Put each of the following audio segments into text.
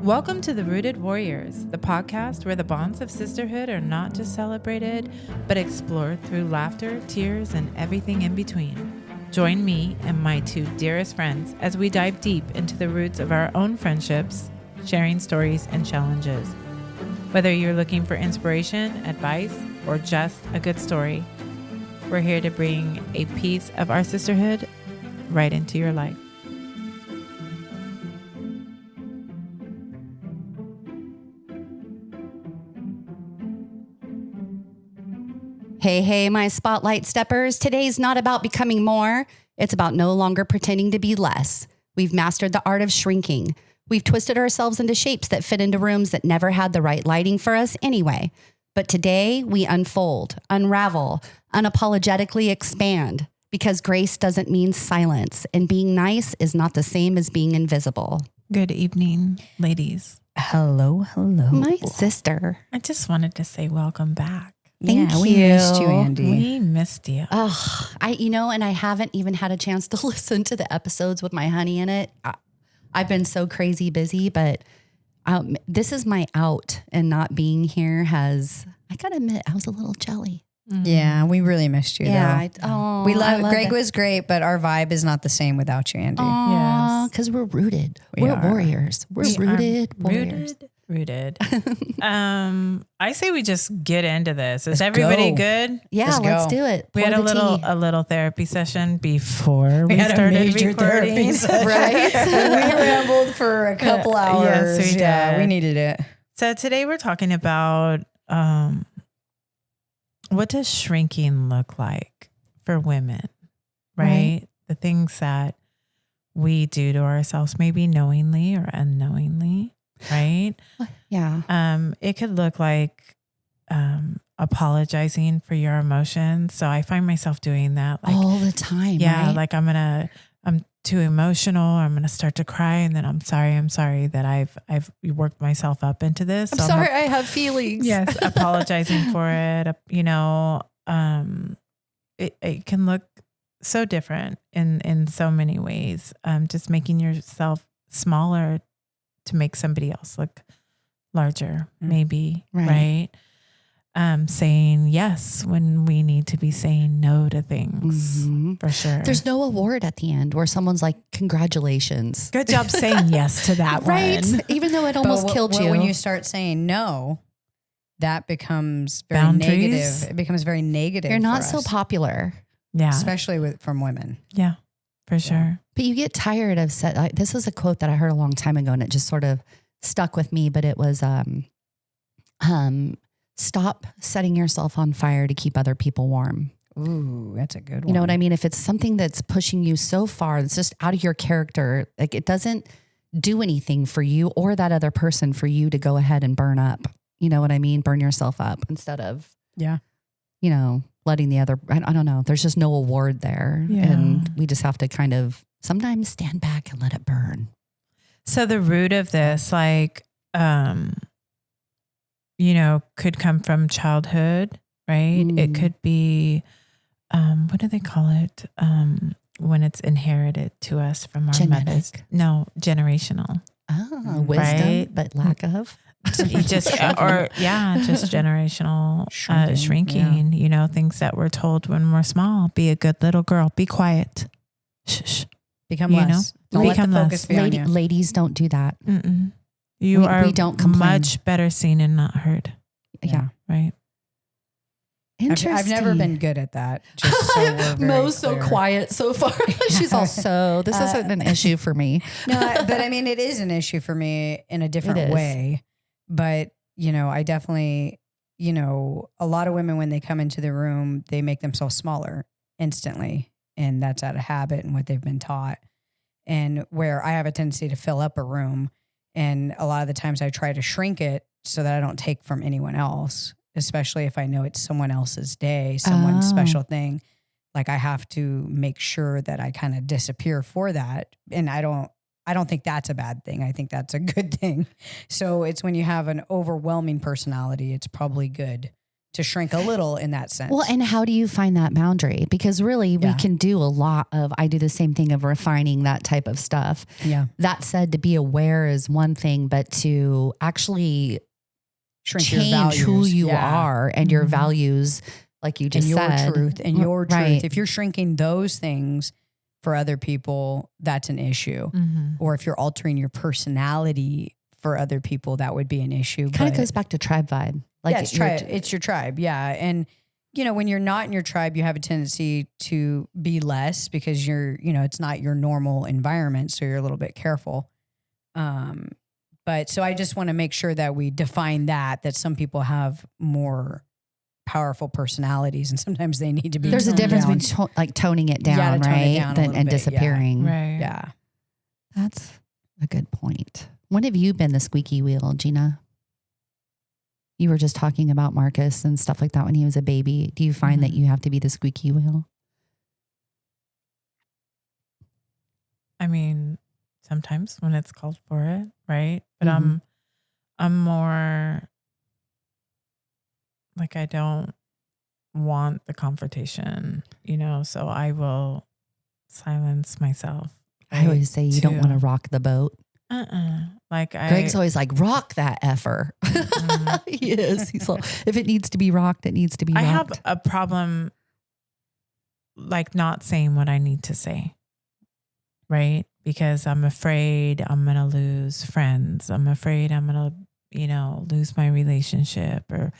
Welcome to the Rooted Warriors, the podcast where the bonds of sisterhood are not just celebrated, but explored through laughter, tears, and everything in between. Join me and my two dearest friends as we dive deep into the roots of our own friendships, sharing stories and challenges. Whether you're looking for inspiration, advice, or just a good story, we're here to bring a piece of our sisterhood right into your life. Hey, my spotlight steppers. Today's not about becoming more. It's about no longer pretending to be less. We've mastered the art of shrinking. We've twisted ourselves into shapes that fit into rooms that never had the right lighting for us anyway. But today we unfold, unravel, unapologetically expand, because grace doesn't mean silence, and being nice is not the same as being invisible. Good evening, ladies. Hello. My sister. I just wanted to say welcome back. Thank we you. missed you, Andy. We missed you. Oh, and I haven't even had a chance to listen to the episodes with my honey in it. I've been so crazy busy, but this is my out, and not being here I gotta admit, I was a little jelly. Yeah, we really missed you. Yeah. though. We love Greg it. was great, but our vibe is not the same without you, Andy. Yes. Because we're rooted. We We're are. warriors. We're We rooted are warriors. Rooted. I say we just get into this. Is Let's everybody go. good? Yeah, let's go. do it. We Pour had the tea. a little therapy session before we had a started major recording. therapy session. Right? We rambled for a couple hours. Yes, we Yeah, did. we needed it. So today we're talking about what does shrinking look like for women, right? The things that we do to ourselves, maybe knowingly or unknowingly, right? Yeah. It could look like apologizing for your emotions. So I find myself doing that, like All the time. yeah, right? like I'm too emotional, or I'm gonna start to cry, and then I'm sorry that I've worked myself up into this. I'm So sorry, I have feelings. yes, apologizing for it. It can look so different in so many ways. Just making yourself smaller to make somebody else look larger, maybe, right? Saying yes when we need to be saying no to things, for sure. There's no award at the end where someone's like, congratulations. Good job saying yes to that Right? one. Even though it almost killed you. When you start saying no, that becomes very Boundaries? negative. It becomes very negative. You're not for so us, popular. Yeah, especially from women. yeah, for sure. But you get tired of this is a quote that I heard a long time ago, and it just sort of stuck with me. But it was, stop setting yourself on fire to keep other people warm. Ooh, that's a good one. You know what I mean? If it's something that's pushing you so far, it's just out of your character, like it doesn't do anything for you or that other person for you to go ahead and burn up. You know what I mean? Burn yourself up instead of, letting the other, I don't know. There's just no award there. Yeah. And we just have to kind of sometimes stand back and let it burn. So the root of this, could come from childhood, right? It could be, what do they call it? When it's inherited to us from our mothers. No, generational. Oh, wisdom, Right? but lack of. just generational shrinking, things that we're told when we're small. Be a good little girl. Be quiet. Shh. Become You less. know? Don't Become let the focus less. be on you. Ladies don't do that. Mm-mm. We don't complain. much better seen and not heard. Yeah. Right. Interesting. I've never been good at that. Just so we're very Mo's so clear. quiet so far. She's all this isn't an issue for me. No, but I mean, it is an issue for me in a different is. way. But, I definitely, a lot of women, when they come into the room, they make themselves smaller instantly. And that's out of habit and what they've been taught. And where I have a tendency to fill up a room. And a lot of the times I try to shrink it so that I don't take from anyone else, especially if I know it's someone else's day, someone's special thing. Like I have to make sure that I kind of disappear for that. And I don't think that's a bad thing. I think that's a good thing. So it's when you have an overwhelming personality, it's probably good to shrink a little in that sense. Well, and how do you find that boundary? Because really we can do a lot of, I do the same thing of refining that type of stuff. Yeah. That said, to be aware is one thing, but to actually Shrink your change values. who you are and your values, like you just and said. your truth. Right. If you're shrinking those things for other people, that's an issue. Or if you're altering your personality for other people, that would be an issue. Kind of goes back to tribe vibe. Like it's your tribe. Yeah. And, when you're not in your tribe, you have a tendency to be less because it's not your normal environment. So you're a little bit careful. But so I just want to make sure that we define that some people have more powerful personalities and sometimes they need to be. There's a difference between toning it down, right? And disappearing. Yeah. Right. Yeah. That's a good point. When have you been the squeaky wheel, Gina? You were just talking about Marcus and stuff like that when he was a baby. Do you find that you have to be the squeaky wheel? I mean, sometimes when it's called for it, right? But I'm more like, I don't want the confrontation, so I will silence myself. I always say you don't want to rock the boat. Like Greg's always like, rock that effer. He is. He's like, if it needs to be rocked, it needs to be rocked. I have a problem like not saying what I need to say. Right? Because I'm afraid I'm going to lose friends. I'm afraid I'm going to, lose my relationship or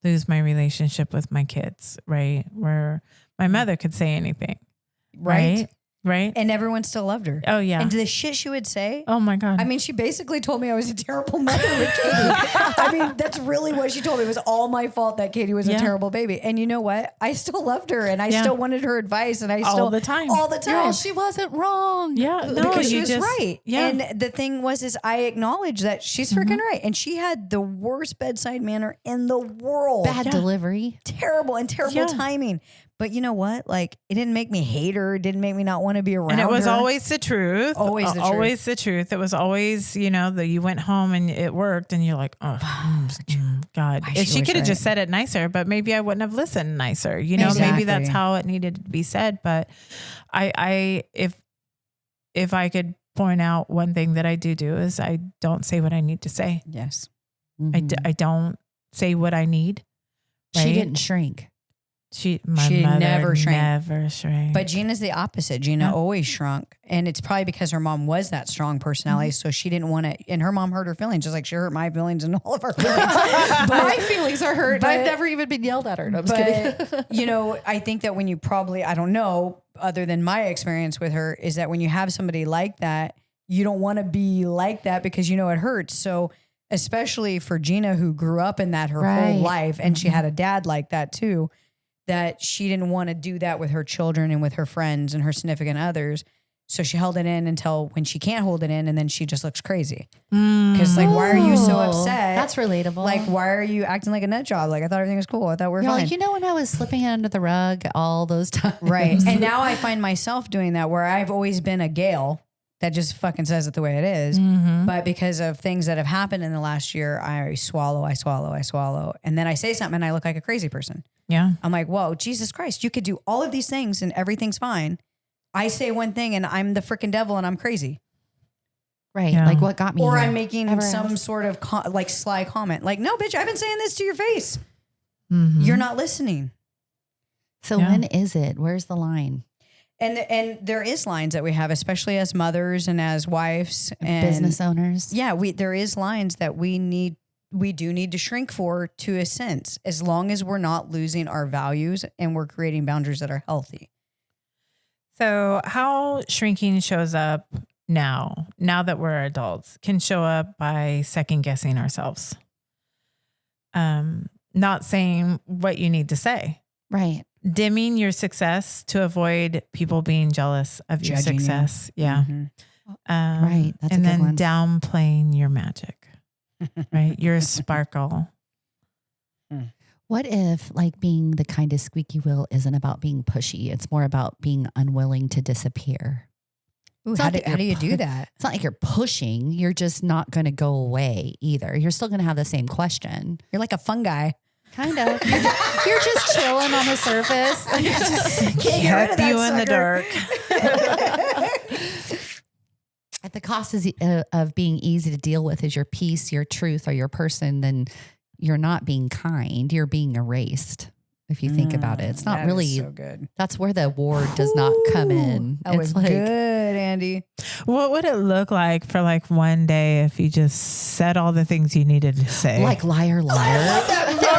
lose my relationship with my kids. Right? Where my mother could say anything. Right? Right. And everyone still loved her. Oh, yeah. And the shit she would say. Oh, my God. I mean, she basically told me I was a terrible mother with Katie. I mean, that's really what she told me. It was all my fault that Katie was a terrible baby. And you know what? I still loved her and I still wanted her advice. And I still. All the time. Girl, she wasn't wrong. Yeah. No, because she was right. Yeah. And the thing is I acknowledge that she's freaking right. And she had the worst bedside manner in the world. Bad delivery. Terrible timing. But you know what? Like, it didn't make me hate her. It didn't make me not want to be around her. And it was always the truth. Always the truth. It was always, that you went home and it worked and you're like, oh, God. She could have just said it nicer, but maybe I wouldn't have listened nicer. Maybe that's how it needed to be said. But if I could point out one thing that I do is I don't say what I need to say. Yes. I don't say what I need. Right? She didn't shrink. My mother never shrank. But Gina's the opposite. Gina always shrunk. And it's probably because her mom was that strong personality. So she didn't want to, and her mom hurt her feelings, just like she hurt my feelings and all of our feelings. But my feelings are hurt. I've never even been yelled at her. No, I'm just kidding. I think that when you I don't know, other than my experience with her, is that when you have somebody like that, you don't want to be like that because it hurts. So especially for Gina, who grew up in that her whole life, and she had a dad like that too, that she didn't want to do that with her children and with her friends and her significant others. So she held it in until when she can't hold it in, and then she just looks crazy. Because why are you so upset? That's relatable. Like, why are you acting like a nut job? Like, I thought everything was cool. I thought we were fine. Like, when I was slipping it under the rug all those times. Right. And now I find myself doing that, where I've always been a Gail that just fucking says it the way it is. But because of things that have happened in the last year, I swallow. And then I say something and I look like a crazy person. Yeah. I'm like, whoa, Jesus Christ, you could do all of these things and everything's fine. I say one thing and I'm the freaking devil and I'm crazy. Right. Yeah. Like, what got me Or here? I'm making some sort of sly comment. Like, no, bitch, I've been saying this to your face. You're not listening. So when is it? Where's the line? And there is lines that we have, especially as mothers and as wives and business owners. Yeah, there is lines that we do need to shrink for, to a sense, as long as we're not losing our values and we're creating boundaries that are healthy. So how shrinking shows up now that we're adults, can show up by second guessing ourselves. Not saying what you need to say. Right. Dimming your success to avoid people being jealous of your success. You. Yeah. Right. That's and a good then one. downplaying your magic, right? Your sparkle. What if being the kind of squeaky wheel isn't about being pushy? It's more about being unwilling to disappear. Ooh, how do you do that? It's not like you're pushing. You're just not going to go away either. You're still going to have the same question. You're like a fungi. Kind of. You're just chilling on the surface. Kept you in the dark. If the cost of being easy to deal with is your peace, your truth, or your person, then you're not being kind. You're being erased. If you think about it, it's not really so good. That's where the award does not come in. That was good, Andy. What would it look like for like one day if you just said all the things you needed to say? Like liar, liar. I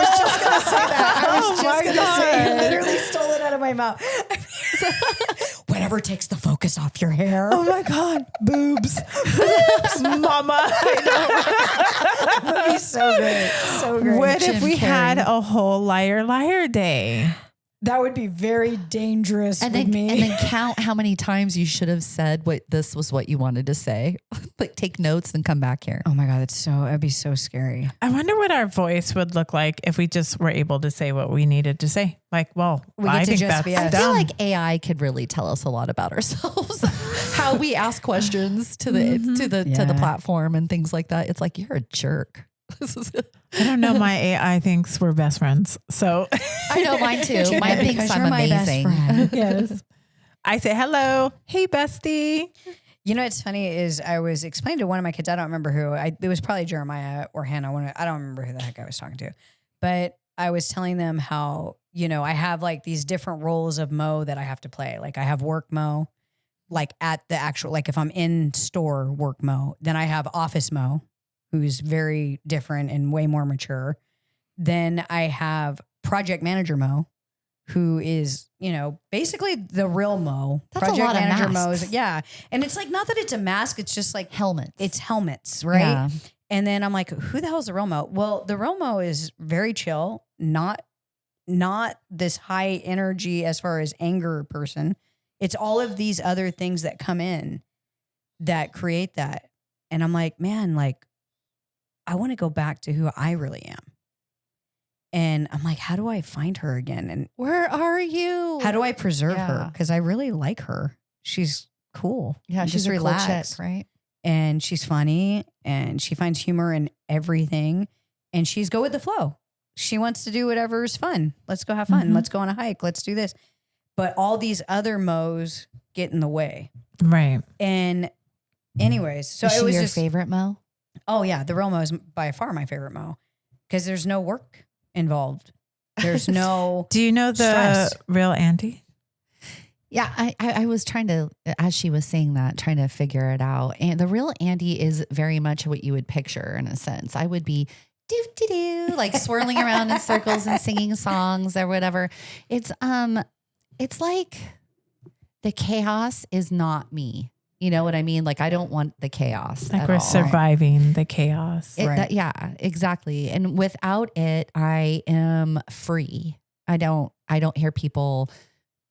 was just going to say that. I was just going to say it. Literally stole it out of my mouth. Whatever takes the focus off your hair. Oh my God. Boobs. Boobs. Mama. That would be so good. So great. What Jim if we Carrey. had a whole liar day? That would be very dangerous And with then, me. and then count how many times you should have said what this was what you wanted to say. Like take notes and come back here. Oh my God, that'd be so scary. I wonder what our voice would look like if we just were able to say what we needed to say. Like, well, We get I to think just that's be I us. feel dumb. like AI could really tell us a lot about ourselves. How we ask questions to the to the Yeah. platform and things like that. It's like you're a jerk. I don't know. My AI thinks we're best friends. So I know mine too. Mine thinks Because I'm you're my best amazing. friend. yes, I say hello. Hey, bestie. You know what's funny is I was explaining to one of my kids, I don't remember who, it was probably Jeremiah or Hannah. I don't remember who the heck I was talking to. But I was telling them how, I have like these different roles of Mo that I have to play. Like I have work Mo, like at the actual, like if I'm in store work Mo, then I have office Mo, who's very different and way more mature. Then I have project manager Mo, who is, basically the real Mo. That's a project lot of manager masks. Mo's, yeah. And it's like, not that it's a mask, it's just like, Helmets. it's helmets, right? Yeah. And then I'm like, who the hell is the real Mo? Well, the real Mo is very chill, not this high energy as far as anger person. It's all of these other things that come in that create that. And I'm like, man, like, I want to go back to who I really am. And I'm like, how do I find her again? And Where are you? how do I preserve her? Yeah. Because I really like her. She's cool. Yeah, And she's just a cool relaxed. chick, right? And she's funny and she finds humor in everything. And she's go with the flow. She wants to do whatever is fun. Let's go have fun. Mhm. Let's go on a hike. Let's do this. But all these other Mo's get in the way. Right. And anyways, so Is it she was your just, favorite Mo? oh yeah, the real Mo is by far my favorite Mo because there's no work involved. There's no, Do you know the Stress. real Andy? Yeah, I was trying to, as she was saying that, trying to figure it out. And the real Andy is very much what you would picture in a sense. I would be do like swirling around in circles and singing songs or whatever. It's like the chaos is not me. You know what I mean? Like I don't want the chaos. Like at we're all. surviving the chaos. Right. Yeah, exactly. And without it, I am free. I don't hear people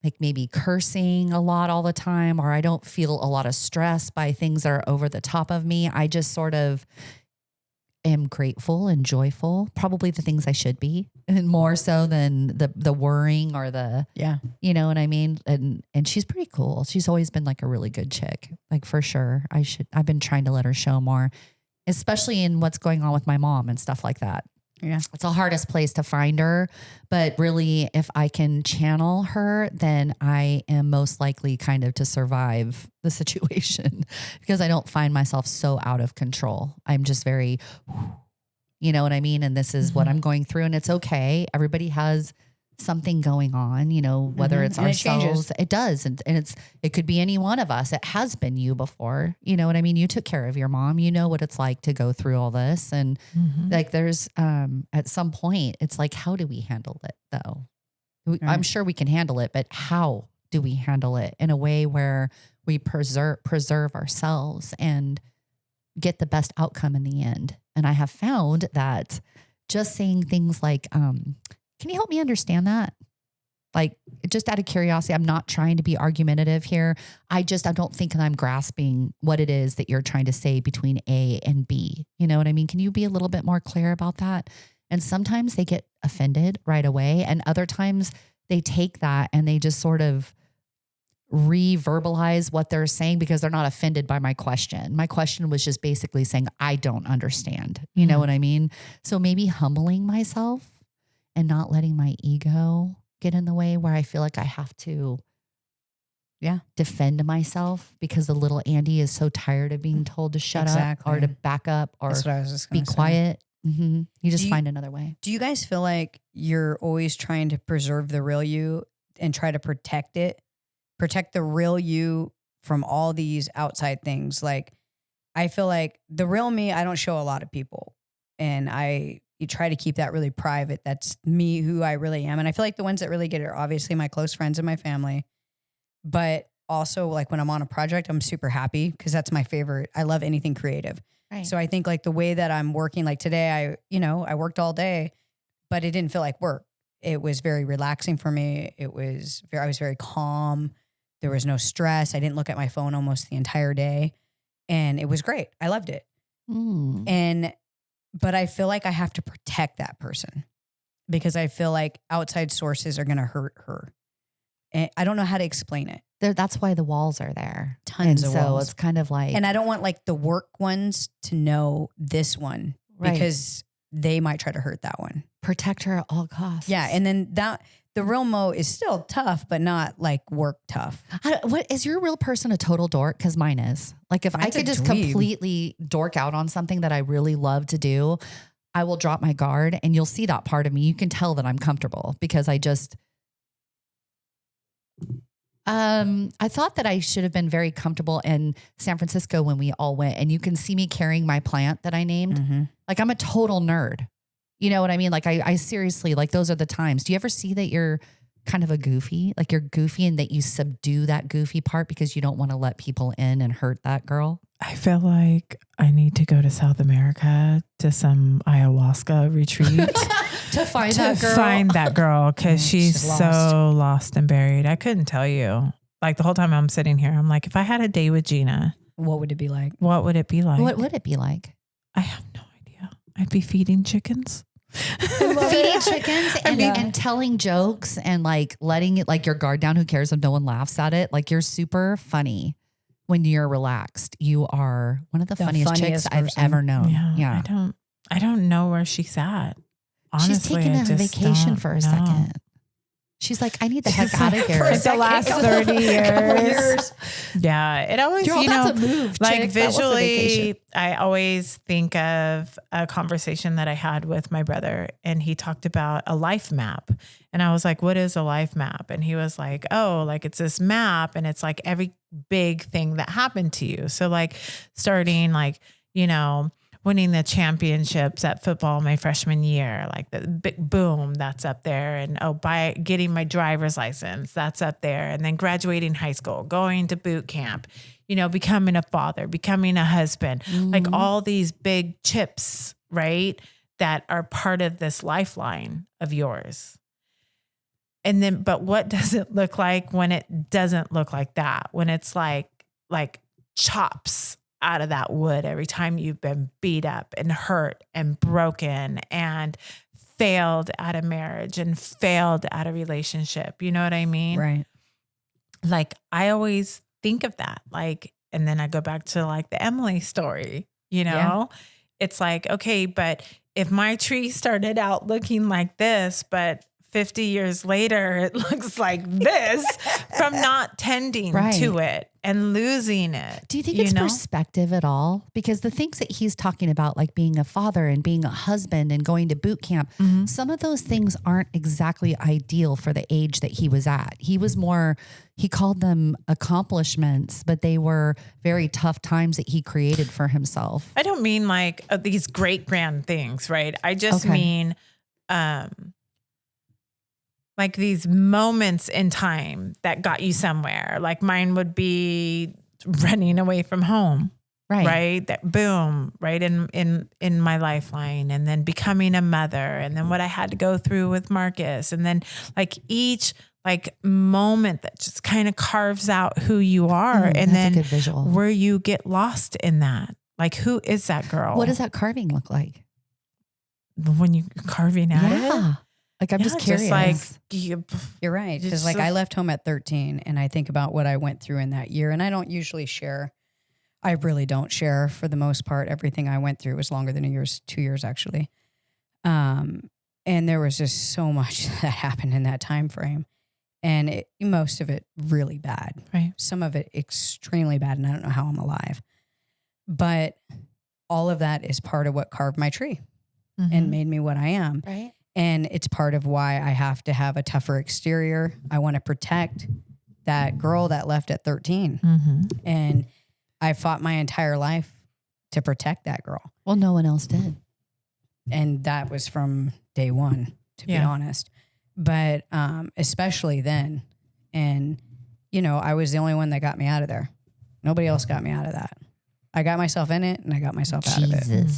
like maybe cursing a lot all the time, or I don't feel a lot of stress by things that are over the top of me. I just sort of am grateful and joyful, probably the things I should be, and more so than the worrying or the, yeah. you know what I mean? And she's pretty cool. She's always been like a really good chick, like for sure. I've been trying to let her show more, especially in what's going on with my mom and stuff like that. Yeah. It's the hardest place to find her, but really if I can channel her, then I am most likely kind of to survive the situation because I don't find myself so out of control. I'm just very, you know what I mean? And this is what I'm going through and it's okay. Everybody has something going on, you know, whether it's And it changes. ourselves, it does. And it could be any one of us. It has been you before, you know what I mean? You took care of your mom, you know what it's like to go through all this. And like there's, at some point it's like, how do we handle it though? I'm sure we can handle it, but how do we handle it in a way where we preserve ourselves and get the best outcome in the end? And I have found that just saying things like, can you help me understand that? Like, just out of curiosity, I'm not trying to be argumentative here. I don't think that I'm grasping what it is that you're trying to say between A and B. You know what I mean? Can you be a little bit more clear about that? And sometimes they get offended right away. And other times they take that and they just sort of re-verbalize what they're saying because they're not offended by my question. My question was just basically saying, I don't understand. You know what I mean? So maybe humbling myself and not letting my ego get in the way where I feel like I have to defend myself because the little Andy is so tired of being told to shut up or to back up or That's what I was just be gonna say. quiet. You just find another way. Do you guys feel like you're always trying to preserve the real you and try to protect the real you from all these outside things? Like, I feel like the real me, I don't show a lot of people, and you try to keep that really private. That's me, who I really am. And I feel like the ones that really get it are obviously my close friends and my family. But also, like, when I'm on a project, I'm super happy because that's my favorite. I love anything creative. Right. So I think like the way that I'm working, like today, I worked all day, but it didn't feel like work. It was very relaxing for me. I was very calm. There was no stress. I didn't look at my phone almost the entire day, and it was great. I loved it. But I feel like I have to protect that person because I feel like outside sources are going to hurt her. And I don't know how to explain it. That's why the walls are there. Tons of walls. So it's kind of like, and I don't want like the work ones to know this one because they might try to hurt that one. Protect her at all costs. Yeah. And then the real Mo is still tough, but not like work tough. What is your real person a total dork? Because mine is. Like if Mine's I could a just dweeb. completely dork out on something that I really love to do, I will drop my guard and you'll see that part of me. You can tell that I'm comfortable because I just, I thought that I should have been very comfortable in San Francisco when we all went, and you can see me carrying my plant that I named. Mm-hmm. Like I'm a total nerd. You know what I mean? Like I seriously, like those are the times. Do you ever see that you're kind of a goofy? Like you're goofy and that you subdue that goofy part because you don't want to let people in and hurt that girl? I feel like I need to go to South America to some ayahuasca retreat to find that girl because she's so lost and buried. I couldn't tell you. Like the whole time I'm sitting here, I'm like, if I had a day with Gina, what would it be like? What would it be like? What would it be like? I have no idea. I'd be feeding chickens. Feeding chickens and telling jokes and like letting it like your guard down. Who cares if no one laughs at it? Like you're super funny when you're relaxed. You are one of the funniest chicks I've ever known. Yeah. I don't know where she's at. Honestly, she's taking a vacation for a second. She's like, I need the heck out of here. For the last 30 years. Yeah. It always, that's a move, like chick. visually, I always think of a conversation that I had with my brother, and he talked about a life map. And I was like, what is a life map? And he was like, oh, like it's this map and it's like every big thing that happened to you. So like starting like, winning the championships at football my freshman year, like the big boom, that's up there. And by getting my driver's license, that's up there. And then graduating high school, going to boot camp, becoming a father, becoming a husband, like all these big chips, right? That are part of this lifeline of yours. And then, but what does it look like when it doesn't look like that? When it's like chops out of that wood every time you've been beat up and hurt and broken and failed at a marriage and failed at a relationship. You know what I mean? Right. Like I always think of that. Like, and then I go back to like the Emily story, It's like, okay, but if my tree started out looking like this, but 50 years later, it looks like this from not tending to it and losing it. Do you think it's perspective at all? Because the things that he's talking about, like being a father and being a husband and going to boot camp, some of those things aren't exactly ideal for the age that he was at. He called them accomplishments, but they were very tough times that he created for himself. I don't mean like these great grand things, right? I just mean, like these moments in time that got you somewhere. Like mine would be running away from home, right? That boom, right in my lifeline, and then becoming a mother, and then what I had to go through with Marcus, and then like each like moment that just kind of carves out who you are, and then where you get lost in that. Like, who is that girl? What does that carving look like when you're carving at it? Like, I'm just curious. Just like, you're right. Because like I left home at 13 and I think about what I went through in that year, and I don't usually share. I really don't share for the most part. Everything I went through was longer than 2 years actually. And there was just so much that happened in that time frame. And most of it really bad. Right. Some of it extremely bad. And I don't know how I'm alive. But all of that is part of what carved my tree and made me what I am. Right. And it's part of why I have to have a tougher exterior. I want to protect that girl that left at 13. And I fought my entire life to protect that girl. Well, no one else did. And that was from day one, to be honest. But especially then. And, you know, I was the only one that got me out of there. Nobody else got me out of that. I got myself in it and I got myself out of it.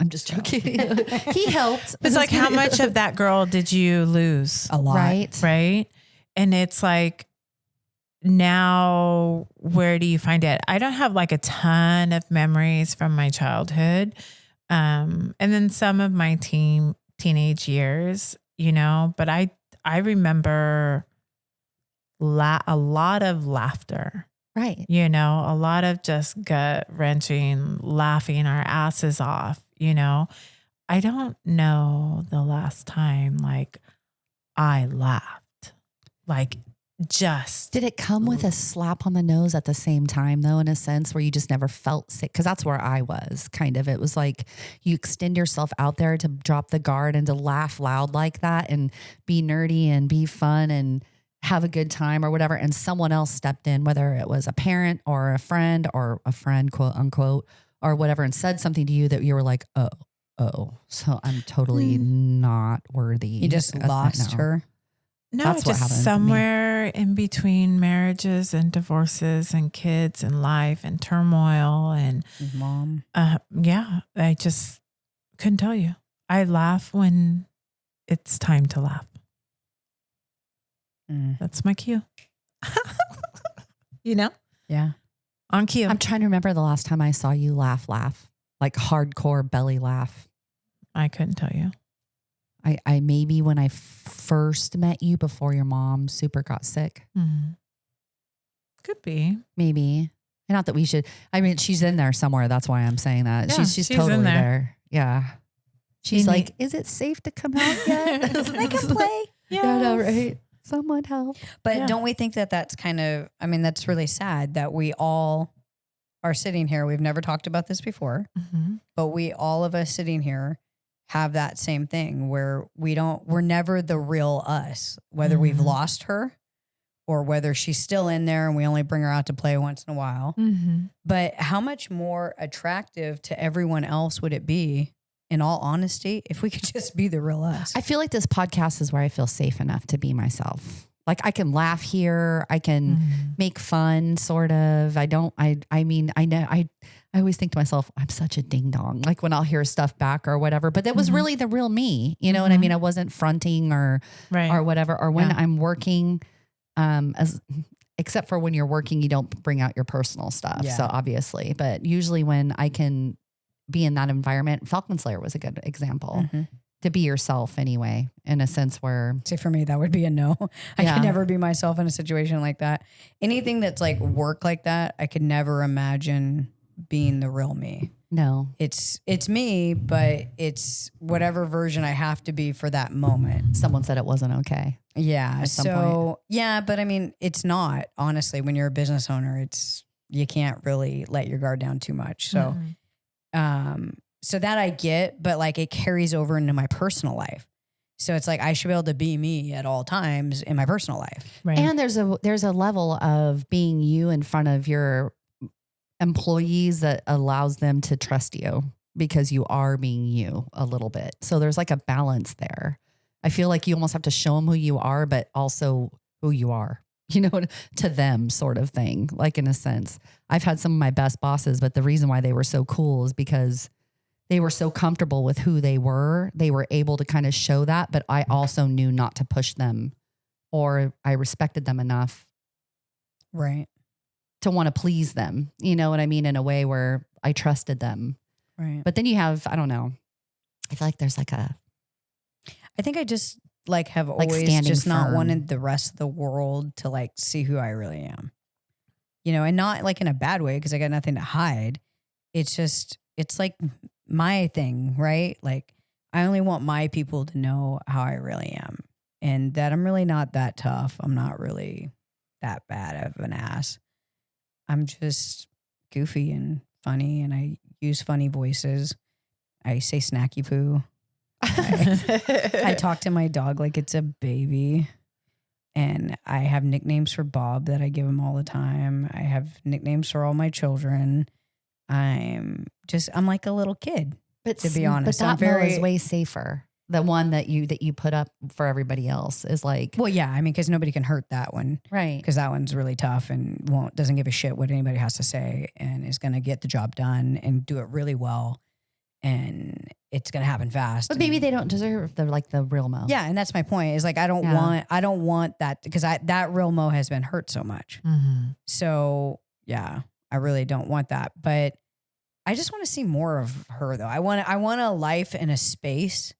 I'm just joking. He helped. It's like, how much of that girl did you lose? A lot. Right. Right. And it's like, now where do you find it? I don't have like a ton of memories from my childhood. And then some of my teenage years, you know, but I remember a lot of laughter. Right. You know, a lot of just gut wrenching, laughing our asses off, you know. I don't know the last time like I laughed. Like just. Did it come with a slap on the nose at the same time though, in a sense where you just never felt sick? Because that's where I was kind of. It was like you extend yourself out there to drop the guard and to laugh loud like that and be nerdy and be fun and have a good time or whatever. And someone else stepped in, whether it was a parent or a friend, quote unquote, or whatever, and said something to you that you were like, oh, so I'm totally not worthy. You just lost her. No, That's what happened just somewhere in between marriages and divorces and kids and life and turmoil and mom. Yeah, I just couldn't tell you. I laugh when it's time to laugh. That's my cue. You know? Yeah. On cue. I'm trying to remember the last time I saw you laugh, like hardcore belly laugh. I couldn't tell you. I maybe when I first met you before your mom super got sick. Could be. Maybe. Not that we should. I mean, she's in there somewhere. That's why I'm saying that. Yeah, she's she's totally in there. there. Yeah. She's You like, is it safe to come out yet? I can play. Yes. Yeah, I know, right? Someone help. But don't we think that that's kind of, I mean, that's really sad that we all are sitting here. We've never talked about this before, but all of us sitting here have that same thing where we're never the real us, whether we've lost her or whether she's still in there and we only bring her out to play once in a while. But how much more attractive to everyone else would it be, in all honesty, if we could just be the real us? I feel like this podcast is where I feel safe enough to be myself. Like I can laugh here. I can make fun, sort of. I mean, I know, I always think to myself, I'm such a ding dong. Like when I'll hear stuff back or whatever, but that was really the real me. You know what I mean? I wasn't fronting or whatever. Or when I'm working, except for when you're working, you don't bring out your personal stuff. Yeah. So obviously, but usually when I can be in that environment, Falcon Slayer was a good example. To be yourself anyway, in a sense where. See, for me, that would be a no. I could never be myself in a situation like that. Anything that's like work like that, I could never imagine being the real me. No. It's me, but it's whatever version I have to be for that moment. Someone said it wasn't okay. Yeah. At some point. Yeah, but I mean, it's not, honestly, when you're a business owner, you can't really let your guard down too much. So, so that I get, but like it carries over into my personal life. So it's like I should be able to be me at all times in my personal life. Right. And there's a level of being you in front of your employees that allows them to trust you because you are being you a little bit. So there's like a balance there. I feel like you almost have to show them who you are, but also who you are, you know, to them sort of thing. Like in a sense, I've had some of my best bosses, but the reason why they were so cool is because they were so comfortable with who they were. They were able to kind of show that, but I also knew not to push them, or I respected them enough. Right. To want to please them. You know what I mean? In a way where I trusted them. Right. But then you have, I don't know. I feel like there's like I think I just like have Like always standing just not firm. wanted the rest of the world to like see who I really am, you know, and not like in a bad way, because I got nothing to hide. It's just, it's like my thing, right? Like I only want my people to know how I really am and that I'm really not that tough. I'm not really that bad of an ass. I'm just goofy and funny and I use funny voices. I say snacky poo. I talk to my dog like it's a baby. And I have nicknames for Bob that I give him all the time. I have nicknames for all my children. I'm like a little kid, But to be honest. But that Mo is way safer. The one that you put up for everybody else is like, well, yeah, I mean, because nobody can hurt that one. right. Because that one's really tough and doesn't give a shit what anybody has to say and is going to get the job done and do it really well. And it's going to happen fast. But maybe they don't deserve the real Mo. Yeah. And that's my point is like, I don't want that because that real Mo has been hurt so much. Mm-hmm. So yeah, I really don't want that, but I just want to see more of her though. I want a life in a space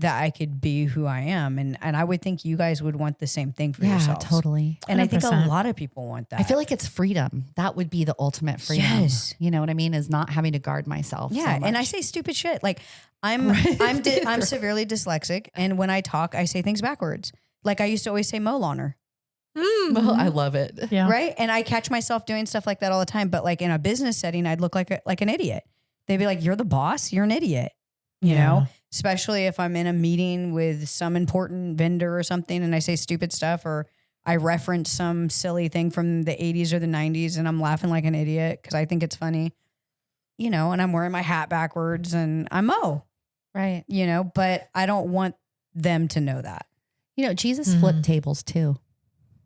that I could be who I am. And I would think you guys would want the same thing for yourselves. Yeah, totally. And 100%. I think a lot of people want that. I feel like it's freedom. That would be the ultimate freedom. Yes. You know what I mean? Is not having to guard myself. Yeah. So much. And I say stupid shit. Like I'm severely dyslexic. And when I talk, I say things backwards. Like I used to always say Molaner. Well, I love it. Yeah. Right. And I catch myself doing stuff like that all the time. But like in a business setting, I'd look like an idiot. They'd be like, you're the boss. You're an idiot. You know, especially if I'm in a meeting with some important vendor or something and I say stupid stuff or I reference some silly thing from the 80s or the 90s and I'm laughing like an idiot because I think it's funny, you know, and I'm wearing my hat backwards and I'm Mo. Right. You know, but I don't want them to know that. You know, Jesus flipped tables too.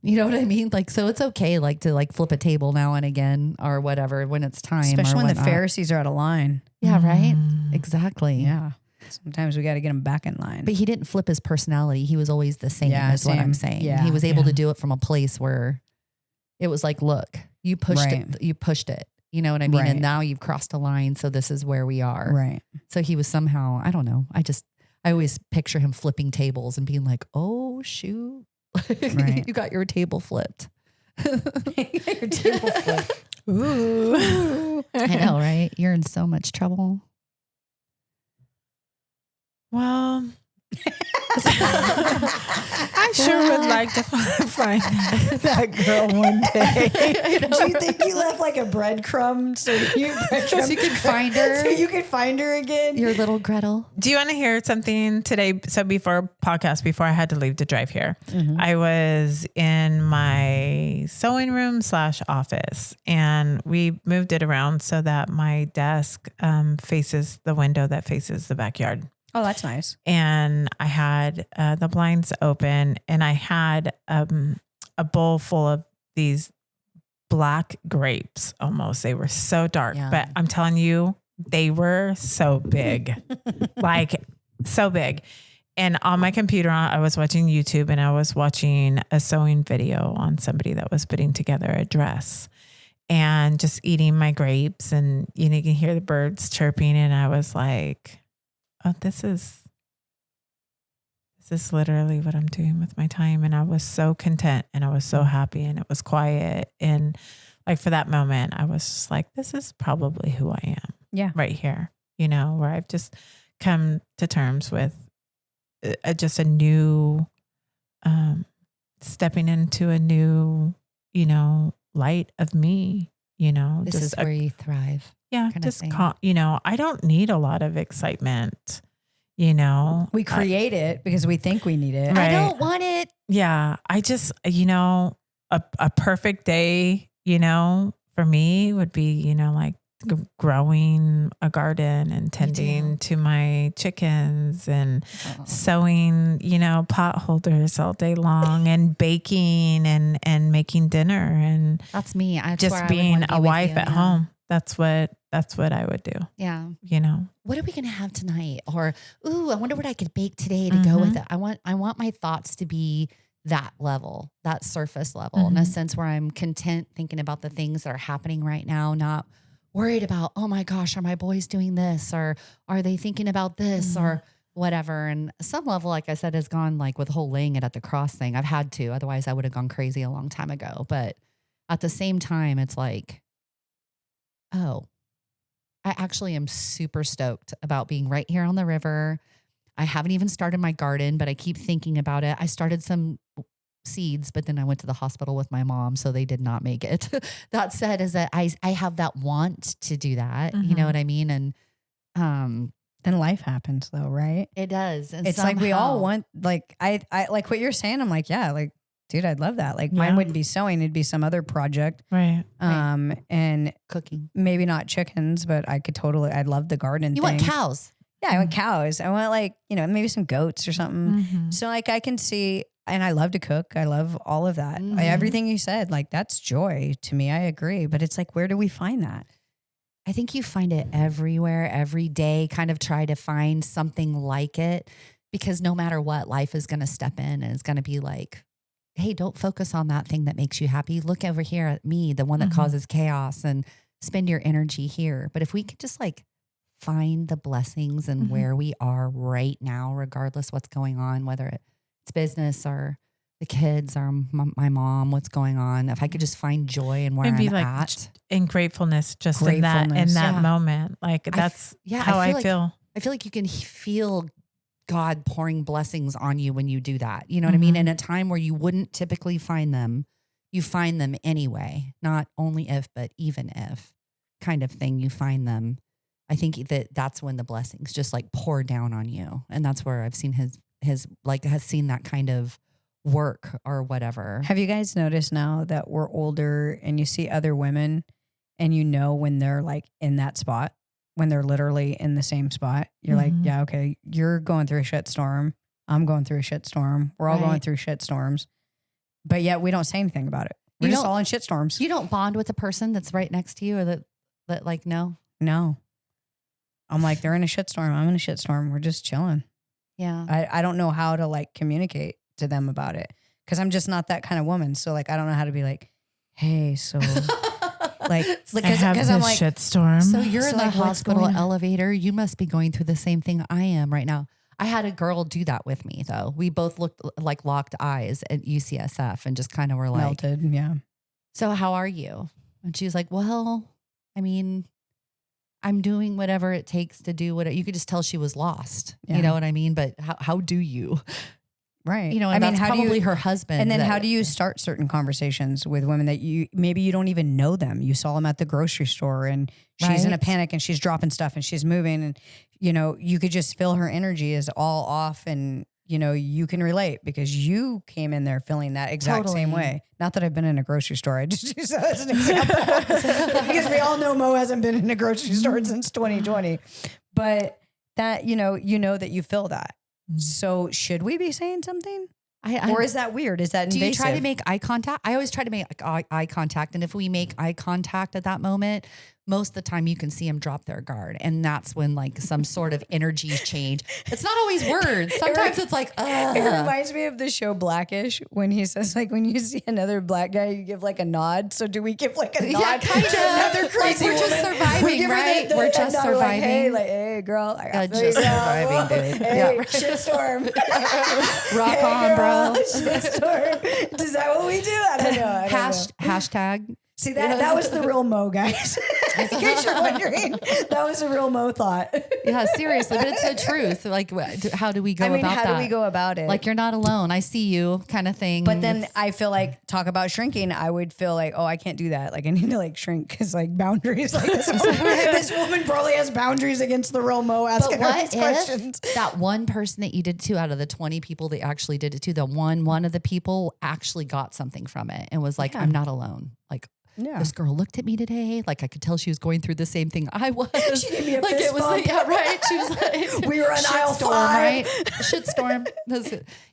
You know what I mean? Like, so it's okay, like to like flip a table now and again or whatever when it's time. Especially when or the Pharisees are out of line. Yeah, right. Exactly. Yeah. Sometimes we got to get them back in line. But he didn't flip his personality. He was always the same, is what I'm saying. Yeah. He was able to do it from a place where it was like, look, you pushed it. You pushed it. You know what I mean? Right. And now you've crossed a line. So this is where we are. Right. So he was somehow, I don't know. I always picture him flipping tables and being like, oh, shoot. Right. You got your table flipped. Your table flip. Ooh. I know, right? You're in so much trouble. Well, I sure would like to find that girl one day. Do you think you left like a breadcrumb so you could find her? So you could find her again? Your little Gretel. Do you want to hear something today? So before I had to leave to drive here, I was in my sewing room / office and we moved it around so that my desk faces the window that faces the backyard. Oh, that's nice. And I had the blinds open and I had a bowl full of these black grapes almost. They were so dark, but I'm telling you, they were so big, like so big. And on my computer, I was watching YouTube and I was watching a sewing video on somebody that was putting together a dress and just eating my grapes. And, you know, you can hear the birds chirping. And I was like, oh, this is literally what I'm doing with my time. And I was so content and I was so happy and it was quiet. And like for that moment, I was just like, this is probably who I am. Yeah. Right here, you know, where I've just come to terms with just a new, stepping into a new, you know, light of me, you know. This is where you thrive. Yeah, just you know, I don't need a lot of excitement, you know. We create it because we think we need it. Right. I don't want it. Yeah, I just, you know, a perfect day, you know, for me would be, you know, like growing a garden and tending to my chickens and sewing, you know, pot holders all day long and baking and making dinner and that's me. Just being a wife at home. That's what I would do. Yeah. You know, what are we going to have tonight? Or, ooh, I wonder what I could bake today to go with it. I want my thoughts to be that level, that surface level, in a sense where I'm content thinking about the things that are happening right now, not worried about, oh my gosh, are my boys doing this? Or are they thinking about this or whatever? And some level, like I said, has gone like with the whole laying it at the cross thing. I've had to, otherwise I would have gone crazy a long time ago. But at the same time, it's like, oh, I actually am super stoked about being right here on the river. I haven't even started my garden, but I keep thinking about it. I started some seeds, but then I went to the hospital with my mom, so they did not make it. That said, is that I have that want to do that. You know what I mean? And then life happens though, right? it does. And It's like we all want, like, I like what you're saying. I'm like, yeah, like, dude, I'd love that. Like mine wouldn't be sewing. It'd be some other project. Right. And cooking. maybe not chickens, but I'd love the garden You thing. want cows. Yeah, I want cows. I want, like, maybe some goats or something. So like I can see, and I love to cook. I love all of that. Everything you said, like that's joy to me. I agree. But it's like, where do we find that? I think you find it everywhere, every day, kind of try to find something like it, because no matter what, life is going to step in and it's going to be like, hey, don't focus on that thing that makes you happy. Look over here at me, the one that causes chaos, and spend your energy here. But if we could just like find the blessings in where we are right now, regardless what's going on, whether it's business or the kids or my mom, what's going on. If I could just find joy in where And be I'm like at. in gratefulness, just in that moment. Like that's how I feel. I feel like you can feel God pouring blessings on you when you do that. You know what I mean? In a time where you wouldn't typically find them, you find them anyway. Not only if, but even if kind of thing, you find them. I think that's when the blessings just like pour down on you. And that's where I've seen his like has seen that kind of work or whatever. Have you guys noticed now that we're older and you see other women and when they're like in that spot, when they're literally in the same spot, you're like, yeah, okay, you're going through a shit storm. I'm going through a shit storm. We're all going through shit storms, but yet we don't say anything about it. We're just all in shit storms. You don't bond with a person that's right next to you or that like, no. I'm like, they're in a shit storm. I'm in a shit storm. We're just chilling. Yeah. I don't know how to like communicate to them about it because I'm just not that kind of woman. So like, I don't know how to be like, hey, so like, because I'm like shit storm. So you're in the like, hospital elevator. You must be going through the same thing I am right now. I had a girl do that with me though. We both looked like locked eyes at UCSF and just kind of were like, melted. Yeah. So how are you? And she's like, well, I mean, I'm doing whatever it takes to do what you could just tell she was lost. Yeah. You know what I mean? But how do you? Right. And that's probably her husband. And then how do you start certain conversations with women that maybe you don't even know them? You saw them at the grocery store and she's in a panic and she's dropping stuff and she's moving and, you could just feel her energy is all off and, you can relate because you came in there feeling that exact same way. Not that I've been in a grocery store. I just use that as an example because we all know Mo hasn't been in a grocery store since 2020, but that, that you feel that. So should we be saying something? Or is that weird? Is that invasive? Do you try to make eye contact? I always try to make eye contact. And if we make eye contact at that moment, most of the time you can see them drop their guard. And that's when like some sort of energy change. It's not always words. Sometimes it's like, ugh. It reminds me of the show Blackish when he says like, when you see another black guy, you give like a nod. So do we give like a nod to another crazy woman? We're just surviving, right? We're just surviving. Like, hey girl. Just surviving, dude. Hey, shitstorm. Rock on, bro. Shitstorm. Is that what we do? I don't know. Hashtag. See, that was the real Mo, guys. In case you're wondering, that was a real Mo thought. Yeah, seriously. But it's the truth. Like, how do we go about that? How do we go about it? Like, you're not alone. I see you kind of thing. But then I feel like, talk about shrinking, I would feel like, oh, I can't do that. Like, I need to like shrink because like boundaries. Like this woman probably has boundaries against the real Mo asking her these questions. That one person that you did to out of the 20 people that actually did it to, one of the people actually got something from it and was like, I'm not alone. Like, this girl looked at me today. Like I could tell she was going through the same thing I was. She gave me a like fist it was bump. Like, yeah, right. She was like, we were on aisle 5, right? Shitstorm.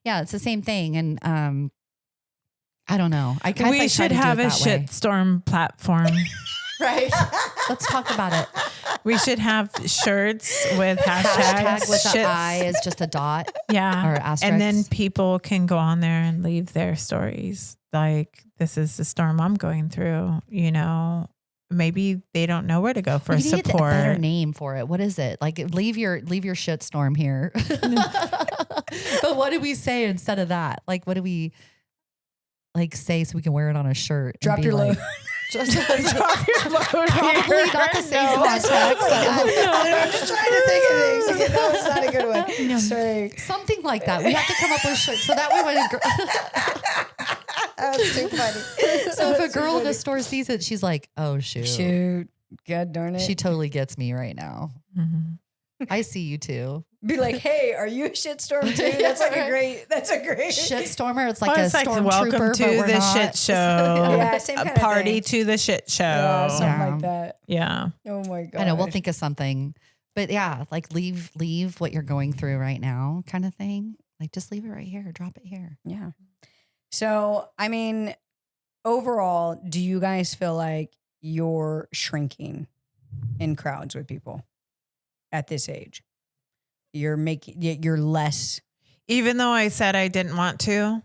Yeah, it's the same thing. And I don't know. We should have a shitstorm platform. Right. Let's talk about it. We should have shirts with hashtags. Hashtag with the I is just a dot. Yeah. Or asterisk. And then people can go on there and leave their stories. Like, this is the storm I'm going through. Maybe they don't know where to go for support. Need a better name for it. What is it? Like, leave your shit storm here. But what do we say instead of that? Like, what do we like say so we can wear it on a shirt? Drop your load. Just Drop your load probably here. not the same No. context. I'm just trying to think of things. Okay, that was not a good one. Sorry. Something like that. We have to come up with shit. So that way when That was too funny. so if a girl in a store sees it, she's like, oh shoot. Shoot. God darn it. She totally gets me right now. Mhm. I see you too. Be like, hey, are you a shitstorm too? That's like that's a great Shitstormer. It's like Well, a it's like stormtrooper, welcome but to we're the not. shit show. Yeah, same A kind of party thing. to the shit show. Yeah, something Yeah. like that. Yeah. Oh my God. I know. We'll think of something, but yeah, like leave what you're going through right now, kind of thing. Like just leave it right here. Drop it here. Yeah. So, I mean, overall, do you guys feel like you're shrinking in crowds with people at this age? You're less. Even though I said I didn't want to,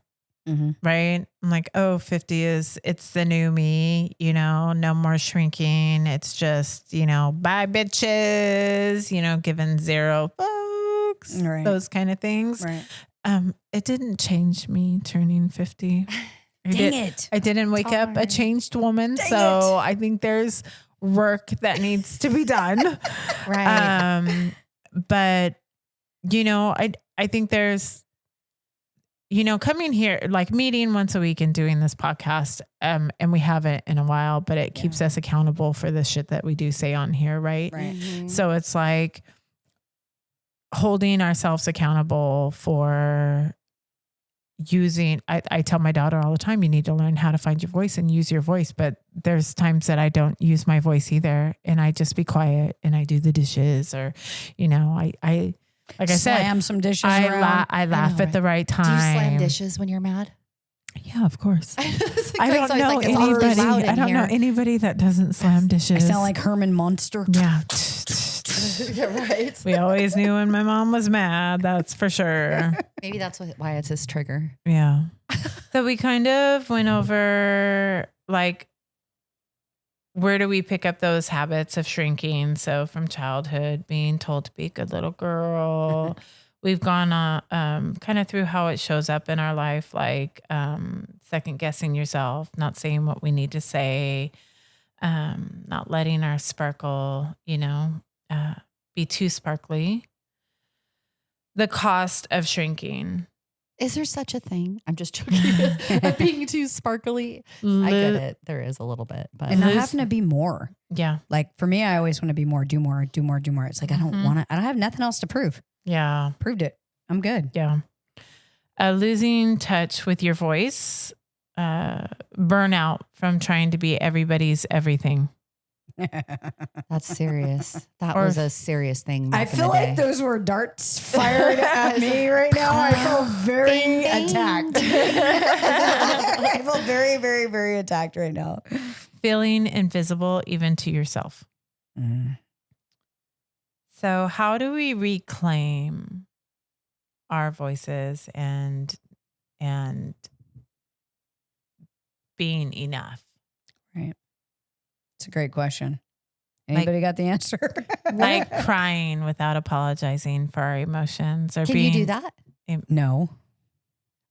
right? I'm like, 50 it's the new me, no more shrinking. It's just, bye bitches, giving zero fucks, Right. those kind of things. Right. It didn't change me turning 50. It. I didn't wake up a Darn. changed woman. Dang So I think there's work that needs to be done. Right. But I think there's, coming here, like meeting once a week and doing this podcast, and we haven't in a while, but it keeps us accountable for the shit that we do say on here. Right. Right. Mhm. So it's like holding ourselves accountable for using, I tell my daughter all the time, you need to learn how to find your voice and use your voice. But there's times that I don't use my voice either. And I just be quiet and I do the dishes or, I like I said, Slam some dishes around. I laugh know, at the right time. Do you slam dishes when you're mad? Yeah, of course. I I don't know anybody. I don't know anybody that doesn't slam dishes. I sound like Herman Monster. Yeah. Yeah, right. We always knew when my mom was mad. That's for sure. Maybe that's why it's his trigger. Yeah. So we kind of went over like, where do we pick up those habits of shrinking? So from childhood, being told to be a good little girl. We've gone kind of through how it shows up in our life, like second guessing yourself, not saying what we need to say, not letting our sparkle, be too sparkly. The cost of shrinking. Is there such a thing? I'm just joking. Of being too sparkly. I get it. There is a little bit, but And not having to be more. Yeah. Like for me, I always want to be more, do more, do more, do more. It's like, I don't want to, I don't have nothing else to prove. Yeah. Proved it. I'm good. Yeah. Losing touch with your voice, burnout from trying to be everybody's everything. that's serious. That Or- was a serious thing. I Back in feel the like day. those were darts fired at me right now. I feel very Ding, ding. attacked. I feel very, very, very attacked right now. Feeling invisible even to yourself. So how do we reclaim our voices and being enough? Right. It's a great question. Anybody got the answer? Like crying without apologizing for our emotions or Can being you do that? No.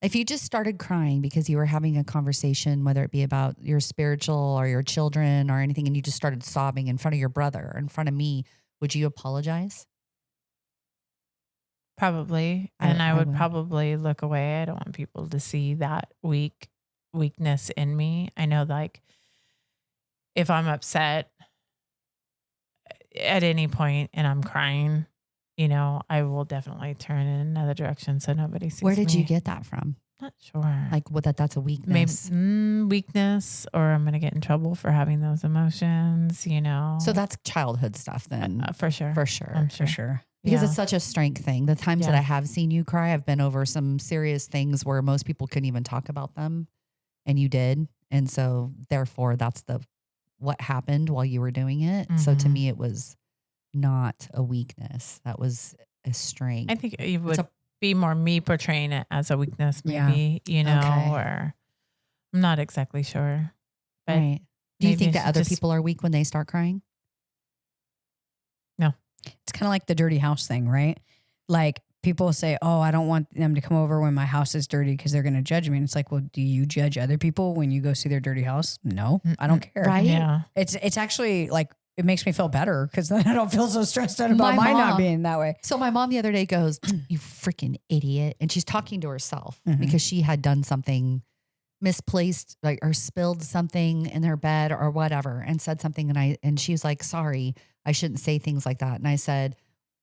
If you just started crying because you were having a conversation, whether it be about your spiritual or your children or anything, and you just started sobbing in front of your brother or in front of me, would you apologize? Probably. I And I would would. probably look away. I don't want people to see that weakness in me. I know, like, if I'm upset at any point and I'm crying, I will definitely turn in another direction so nobody sees me. Where did you get that from? Not sure. Like, what that's a maybe weakness. weakness, or I'm going to get in trouble for having those emotions, So that's childhood stuff then, for sure. for sure. I'm For sure. Because Yeah. it's such a strength thing. The times that Yeah. I have seen you cry, I've been over some serious things where most people couldn't even talk about them, and you did. And so therefore that's what happened while you were doing it. So to Mhm. me, it was not a weakness. That was a strength. I think it would a- be more me portraying it as a weakness, Yeah. maybe, Okay. or I'm not exactly sure. But right. Do you maybe think I that should other just- people are weak when they start crying? It's kind of like the dirty house thing, right? Like people say, oh, I don't want them to come over when my house is dirty because they're going to judge me. And it's like, well, do you judge other people when you go see their dirty house? No, I don't care. Right? Yeah. It's actually like, it makes me feel better because then I don't feel so stressed out about mine not being that way. So my mom the other day goes, you freaking idiot. And she's talking to herself Mhm. because she had done something misplaced, like, or spilled something in her bed or whatever, and said something. And she was like, sorry, I shouldn't say things like that. And I said,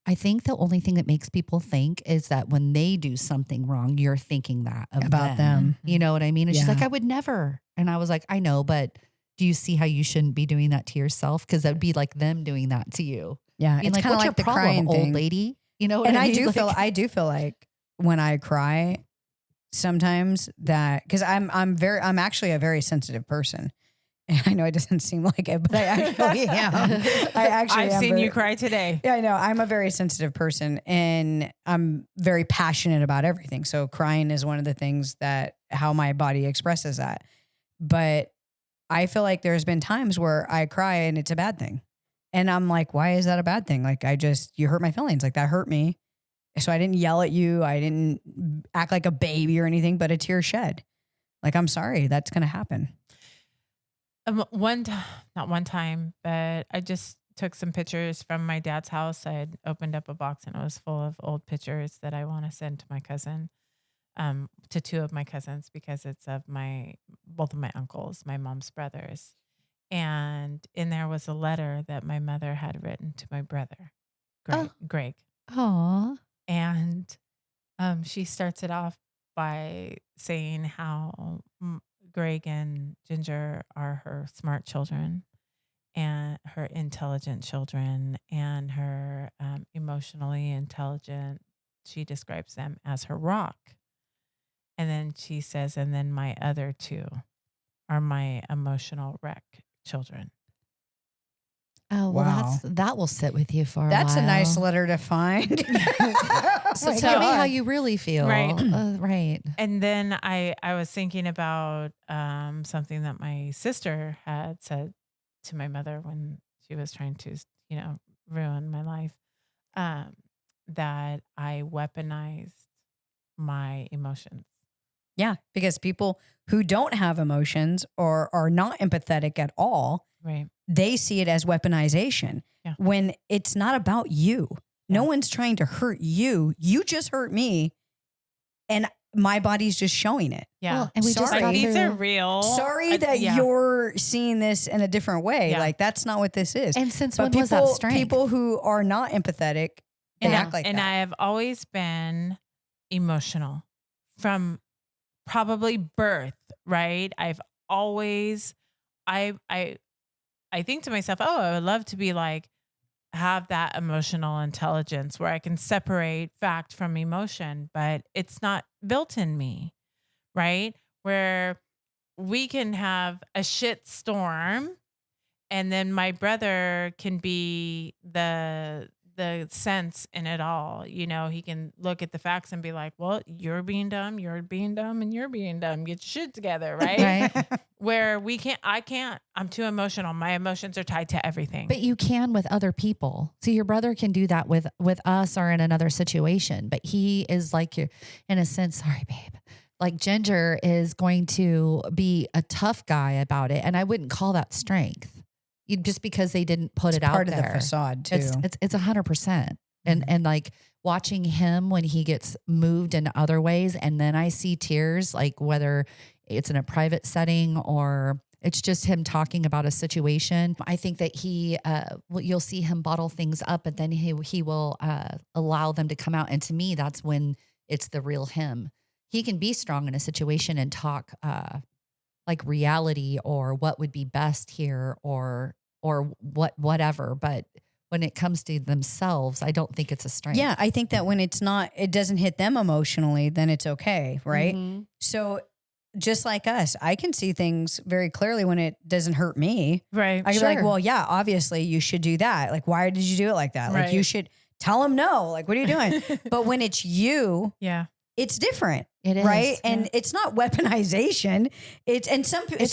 I think the only thing that makes people think is that when they do something wrong, you're thinking that About them. You know what I mean? And she's Yeah. like, I would never. And I was like, I know, but do you see how you shouldn't be doing that to yourself? Because that would be like them doing that to you. Yeah. Being It's like, kind of what's like your the problem, crying old thing. lady? You know what And I mean? I do feel like when I cry sometimes that, because I'm actually a very sensitive person. And I know it doesn't seem like it, but I actually am. I've seen you cry today. Yeah, I know. I'm a very sensitive person and I'm very passionate about everything. So crying is one of the things that how my body expresses that. But I feel like there's been times where I cry and it's a bad thing. And I'm like, why is that a bad thing? Like, you hurt my feelings. Like, that hurt me. So I didn't yell at you. I didn't act like a baby or anything, but a tear shed. Like, I'm sorry, that's going to happen. Not one time, but I just took some pictures from my dad's house. I had opened up a box and it was full of old pictures that I want to send to my cousin, to two of my cousins, because it's of both of my uncles, my mom's brothers. And in there was a letter that my mother had written to my brother, Greg. Aw. And she starts it off by saying how Greg and Ginger are her smart children and her intelligent children and her emotionally intelligent. She describes them as her rock. And then she says, and then my other two are my emotional wreck children. Oh, well, Wow. that will sit with you for a while. That's a nice letter to find. So my tell me God. how you really feel. Right. Right. And then I was thinking about something that my sister had said to my mother when she was trying to, ruin my life, that I weaponized my emotions. Yeah, because people who don't have emotions or are not empathetic at all, Right. they see it as weaponization when it's not about you. No one's trying to hurt you. You just hurt me and my body's just showing it. Yeah. Well, and we just Sorry. got These through- are real. Sorry that you're seeing this in a different way. Yeah. Like, that's not what this is. And since But when was that strength? people who are not empathetic, they act like and that. I have always been emotional from probably birth, right? I've always, I think to myself, oh, I would love to be like, have that emotional intelligence where I can separate fact from emotion, but it's not built in me, right? Where we can have a shit storm and then my brother can be the sense in it all. He can look at the facts and be like, well, you're being dumb, and you're being dumb. Get your shit together, right? Right. Where I can't. I'm too emotional. My emotions are tied to everything. But you can with other people. So your brother can do that with us or in another situation. But he is like, in a sense, sorry, babe. Like Ginger is going to be a tough guy about it. And I wouldn't call that strength. Just because they didn't put it out part there. of the facade too. It's 100%. And like watching him when he gets moved in other ways. And then I see tears, like whether it's in a private setting or it's just him talking about a situation. I think that you'll see him bottle things up, but then he will allow them to come out. And to me, that's when it's the real him. He can be strong in a situation and talk like reality or what would be best here or whatever. But when it comes to themselves, I don't think it's a strength. Yeah, I think that when it doesn't hit them emotionally, then it's okay, right? Mhm. So just like us, I can see things very clearly when it doesn't hurt me. right. I can be like, Sure. well, yeah, obviously you should do that. Like, why did you do it like that? Like, you Right. should tell them no. Like, what are you doing? But when it's you, Yeah. it's different. It is. Right. And it's not weaponization. It's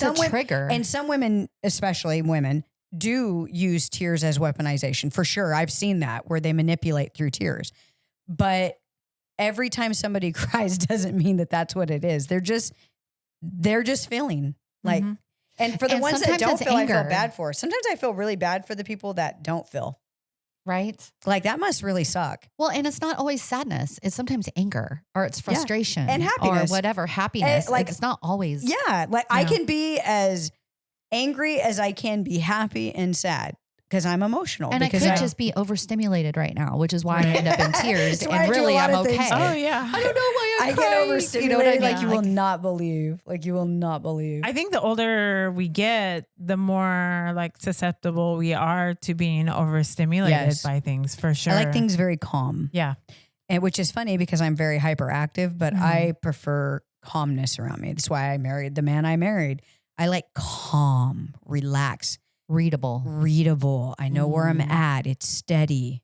a trigger. And some women, especially women, do use tears as weaponization for sure. I've seen that where they manipulate through tears. But every time somebody cries doesn't mean that that's what it is. They're just feeling like, and for the ones that don't feel, anger. I feel bad for. Sometimes I feel really bad for the people that don't feel. Right? Like that must really suck. Well, and it's not always sadness. It's sometimes anger or it's frustration and happiness or whatever. Happiness. And like it's not always. Yeah. Like I can be as angry as I can be happy and sad because I'm emotional. And I could just be overstimulated right now, which is why I end up in tears. And really, I'm okay. Oh yeah. I don't know why I get overstimulated. You know what I mean? Like you will not believe. Like you will not believe. I think the older we get, the more like susceptible we are to being overstimulated by things, for sure. I like things very calm. Yeah. And which is funny because I'm very hyperactive, but I prefer calmness around me. That's why I married the man I married. I like calm, relax. Readable. I know where I'm at. It's steady.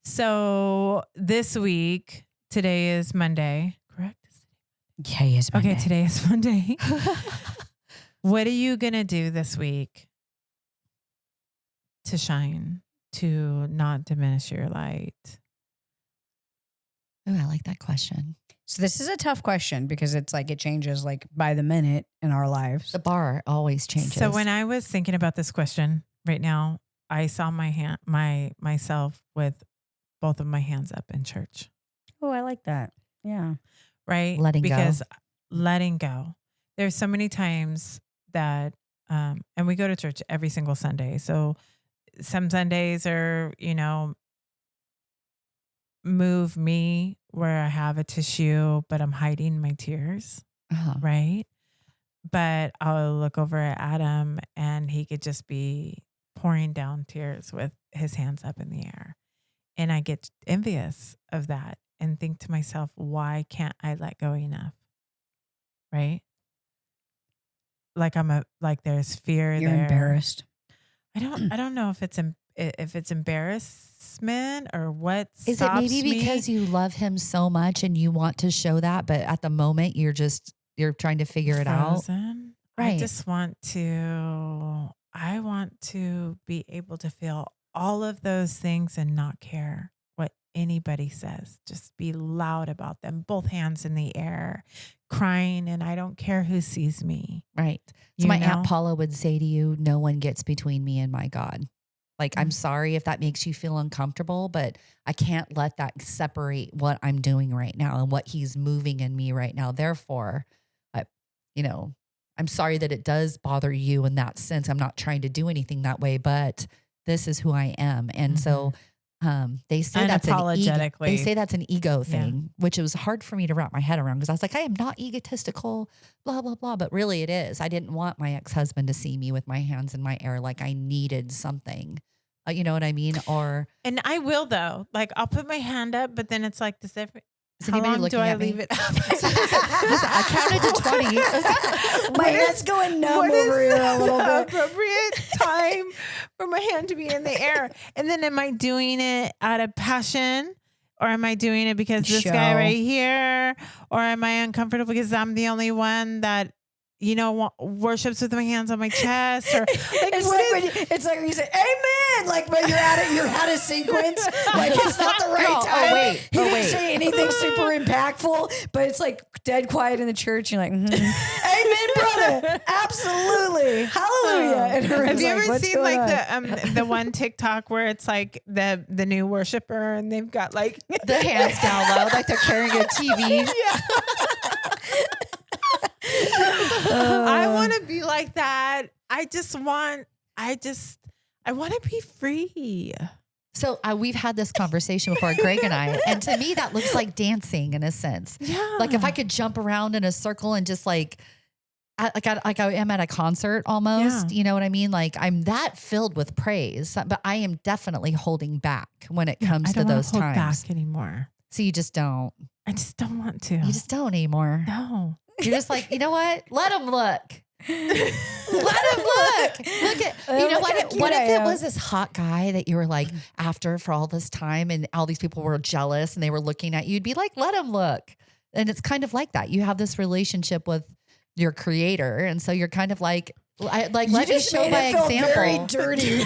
So this week, today is Monday, correct? Yeah, it's Monday. Okay, today is Monday. What are you going to do this week to shine, to not diminish your light? Oh, I like that question. So this is a tough question because it's like it changes like by the minute in our lives. The bar always changes. So when I was thinking about this question right now, I saw myself with both of my hands up in church. Oh, I like that. Yeah. Right? Because letting go. There's so many times that and we go to church every single Sunday. So some Sundays are, move me where I have a tissue, but I'm hiding my tears. Right. But I'll look over at Adam and he could just be pouring down tears with his hands up in the air. And I get envious of that and think to myself, why can't I let go enough? Right. Like there's fear. You're there. Embarrassed. I don't know if it's embarrassment or what is it. Maybe because you love him so much and you want to show that, but at the moment you're trying to figure it out. Right. I want to be able to feel all of those things and not care what anybody says. Just be loud about them, both hands in the air, crying, and I don't care who sees me. Right. So my Aunt Paula would say to you, no one gets between me and my God. Like, I'm sorry if that makes you feel uncomfortable, but I can't let that separate what I'm doing right now and what he's moving in me right now. Therefore, I'm sorry that it does bother you in that sense. I'm not trying to do anything that way, but this is who I am. And so they say that's an ego thing, which it was hard for me to wrap my head around because I was like, I am not egotistical, blah, blah, blah. But really it is. I didn't want my ex-husband to see me with my hands in my air like I needed something. You know what I mean? And I will though. Like I'll put my hand up, but then it's like this every. Is anybody How long looking do I at me? leave it up? I counted to 20. My head's going numb over here a little bit. Appropriate time for my hand to be in the air. And then am I doing it out of passion? Or am I doing it because this guy right here? Or am I uncomfortable because I'm the only one that, worships with my hands on my chest? Or it's like when you say amen, like when you're at a sequence, like it's not the right time. He didn't say anything super impactful, but it's like dead quiet in the church. You're like, amen, brother, absolutely, hallelujah. Have you ever seen like the one TikTok where it's like the new worshiper and they've got like the hands down low, like they're carrying a TV? Yeah. I want to be like that. I want to be free. So we've had this conversation before, Greg and I, and to me that looks like dancing in a sense. Yeah. Like if I could jump around in a circle and just like I am at a concert almost, you know what I mean? Like I'm that filled with praise, but I am definitely holding back when it comes to those times. I don't hold back anymore. So you just don't. I just don't want to. You just don't anymore. No. You're just like, you know what? Let him look. Let him look. Look at, what if it was this hot guy that you were like after for all this time and all these people were jealous and they were looking at you? You'd be like, let him look. And it's kind of like that. You have this relationship with your creator. And so you're kind of like, let me show my example. Very dirty.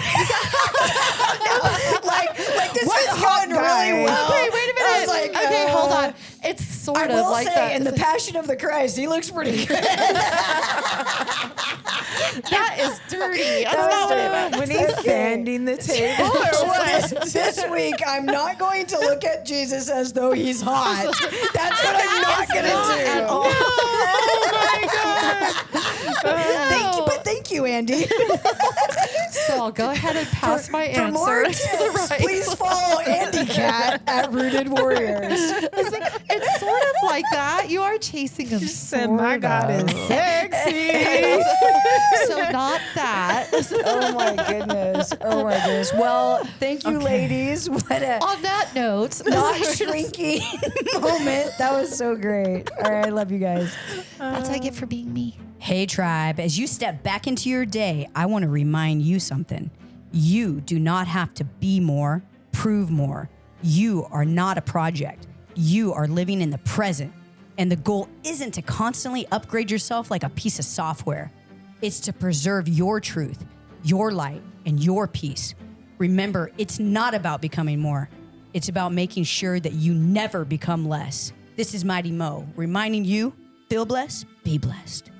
like this is going really well. Okay, wait a minute. Like, okay, hold on. sort I of will like say, that. in the Passion of the Christ, he looks pretty good. That is dirty. That's That not was what dirty. I meant. When he's sanding the table or what? This week, I'm not going to look at Jesus as though he's hot. That's what I'm not going to do. Oh my God. Thank you, Andy. So I'll go ahead and pass my For answer more to tips, the right. please follow Andy Cat at Rooted Warriors. It's sort of like that. You are chasing him. And my God is sexy. So not that. Oh my goodness. Oh my goodness. Well, thank you, ladies. What a On that note, not shrinking moment. That was so great. All right, I love you guys. that's what I get for being me. Hey, tribe, as you step back into your day, I want to remind you something. You do not have to be more, prove more. You are not a project. You are living in the present. And the goal isn't to constantly upgrade yourself like a piece of software. It's to preserve your truth, your light, and your peace. Remember, it's not about becoming more. It's about making sure that you never become less. This is Mighty Mo, reminding you, feel blessed, be blessed.